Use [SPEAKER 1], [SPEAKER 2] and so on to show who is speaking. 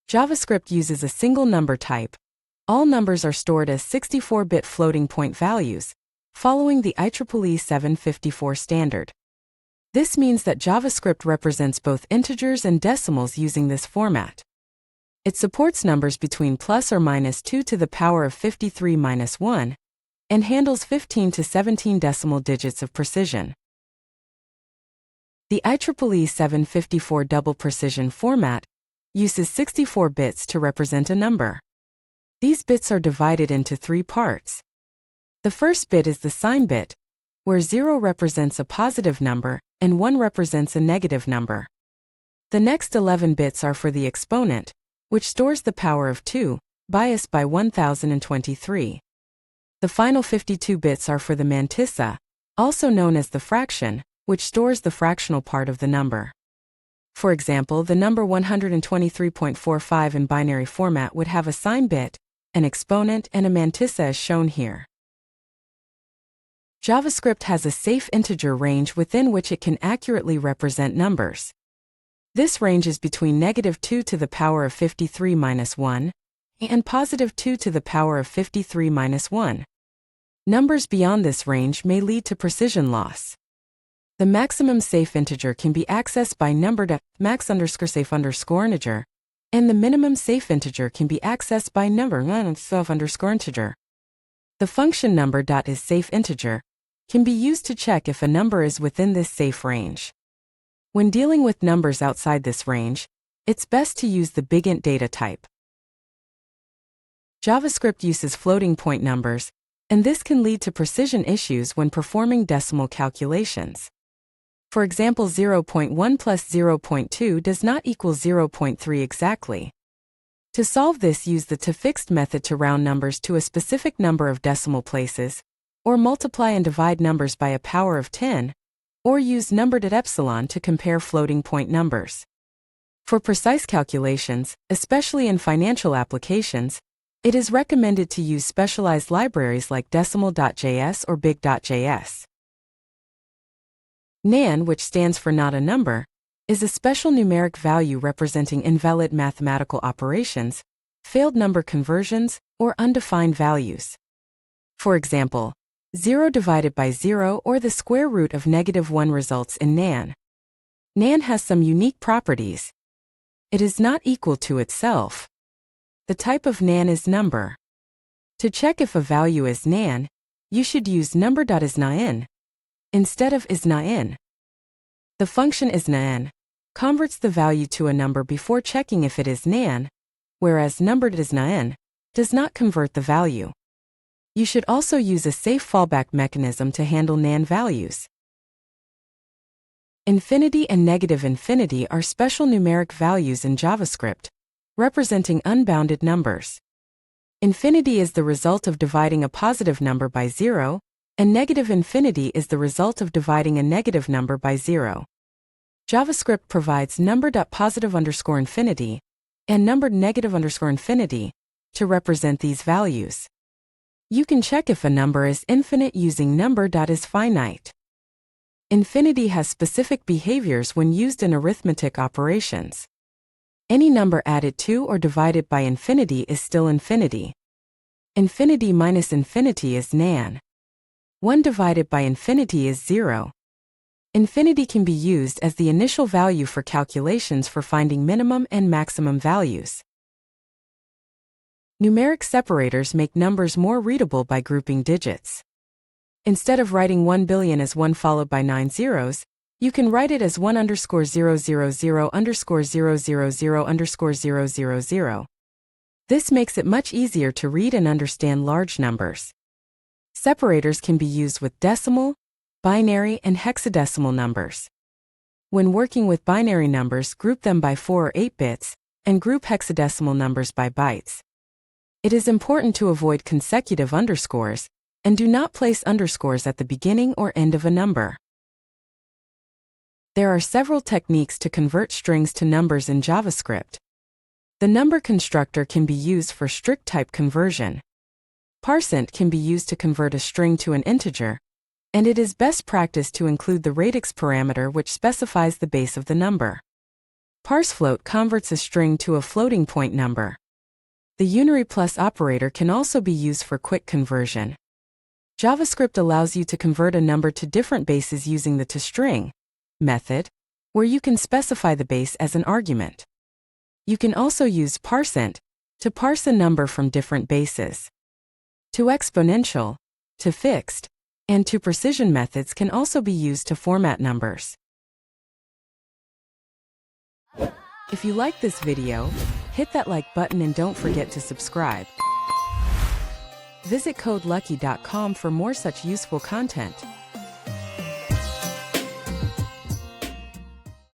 [SPEAKER 1] JavaScript uses a single number type. All numbers are stored as 64-bit floating point values, following the IEEE 754 standard. This means that JavaScript represents both integers and decimals using this format. It supports numbers between plus or minus 2 to the power of 53 minus 1, and handles 15 to 17 decimal digits of precision. The IEEE 754 double precision format uses 64 bits to represent a number. These bits are divided into 3 parts. The first bit is the sign bit, where 0 represents a positive number and 1 represents a negative number. The next 11 bits are for the exponent, which stores the power of 2, biased by 1023. The final 52 bits are for the mantissa, also known as the fraction, which stores the fractional part of the number. For example, the number 123.45 in binary format would have a sign bit, an exponent, and a mantissa as shown here. JavaScript has a safe integer range within which it can accurately represent numbers. This range is between -2 to the power of 53 minus 1 and +2 to the power of 53 minus 1. Numbers beyond this range may lead to precision loss. The maximum safe integer can be accessed by number.max_safe_integer, and the minimum safe integer can be accessed by number_integer. The function number.isSafeInteger can be used to check if a number is within this safe range. When dealing with numbers outside this range, it's best to use the bigint data type. JavaScript uses floating point numbers, and this can lead to precision issues when performing decimal calculations. For example, 0.1 plus 0.2 does not equal 0.3 exactly. To solve this, use the toFixed method to round numbers to a specific number of decimal places, or multiply and divide numbers by a power of 10, or use number.epsilon to compare floating point numbers. For precise calculations, especially in financial applications, it is recommended to use specialized libraries like decimal.js or big.js. NaN, which stands for not a number, is a special numeric value representing invalid mathematical operations, failed number conversions, or undefined values. For example, 0 divided by 0 or the square root of -1 results in NaN. NaN has some unique properties. It is not equal to itself. The type of NaN is number. To check if a value is NaN, you should use number.isNaN instead of isNaN. The function isNaN converts the value to a number before checking if it is NaN, whereas number.isNaN does not convert the value. You should also use a safe fallback mechanism to handle NaN values. Infinity and negative infinity are special numeric values in JavaScript, representing unbounded numbers. Infinity is the result of dividing a positive number by 0, and negative infinity is the result of dividing a negative number by 0. JavaScript provides number.positive_infinity and number.negative_infinity to represent these values. You can check if a number is infinite using number.isFinite. Infinity has specific behaviors when used in arithmetic operations. Any number added to or divided by infinity is still infinity. Infinity minus infinity is NaN. 1 divided by infinity is 0. Infinity can be used as the initial value for calculations for finding minimum and maximum values. Numeric separators make numbers more readable by grouping digits. Instead of writing 1 billion as 1 followed by 9 zeros, you can write it as 1_000_000_000. This makes it much easier to read and understand large numbers. Separators can be used with decimal, binary, and hexadecimal numbers. When working with binary numbers, group them by 4 or 8 bits, and group hexadecimal numbers by bytes. It is important to avoid consecutive underscores, and do not place underscores at the beginning or end of a number. There are several techniques to convert strings to numbers in JavaScript. The number constructor can be used for strict type conversion. ParseInt can be used to convert a string to an integer, and it is best practice to include the radix parameter, which specifies the base of the number. Parsefloat converts a string to a floating point number. The unary plus operator can also be used for quick conversion. JavaScript allows you to convert a number to different bases using the toString method, where you can specify the base as an argument. You can also use parseInt to parse a number from different bases. ToExponential, toFixed, and toPrecision methods can also be used to format numbers. If you like this video, hit that like button and don't forget to subscribe. Visit codelucky.com for more such useful content.